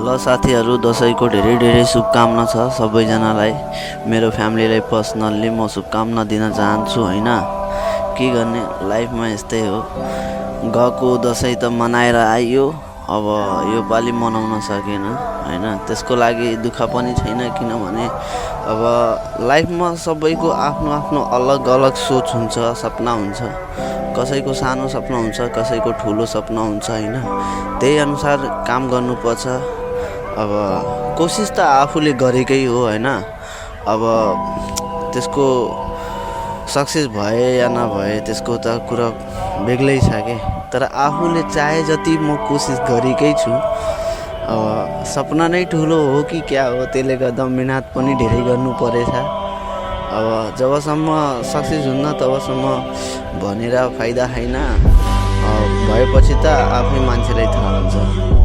ल साथीहरू, दसैँको धेरै धेरै शुभकामना छ सबैजनालाई। मेरो फ्यामिलीलाई पर्सनल्ली म शुभकामना दिन चाहन्छु होइन। के गर्ने, लाइफमा यस्तै हो। गएको दसैँ त मनाएर आइयो, अब यो पालि मनाउन सकेन होइन। त्यसको लागि दुःख पनि छैन, किनभने अब लाइफमा सबैको आफ्नो आफ्नो अलग अलग सोच हुन्छ, सपना हुन्छ। कसैको सानो सपना हुन्छ, कसैको ठुलो सपना हुन्छ होइन। त्यही अनुसार काम गर्नुपर्छ। अब कोसिस त आफूले गरेकै हो होइन। अब त्यसको सक्सेस भए या नभए त्यसको त कुरा बेग्लै छ के। तर आफूले चाहे जति म कोसिस गरेकै छु। अब सपना नै ठुलो हो कि क्या हो, त्यसले गर्दा मिहिनेत पनि धेरै गर्नु परेछ। अब जबसम्म सक्सेस हुन्न तबसम्म भनेर फाइदा छैन। भएपछि त आफै मान्छेलाई थाहा हुन्छ।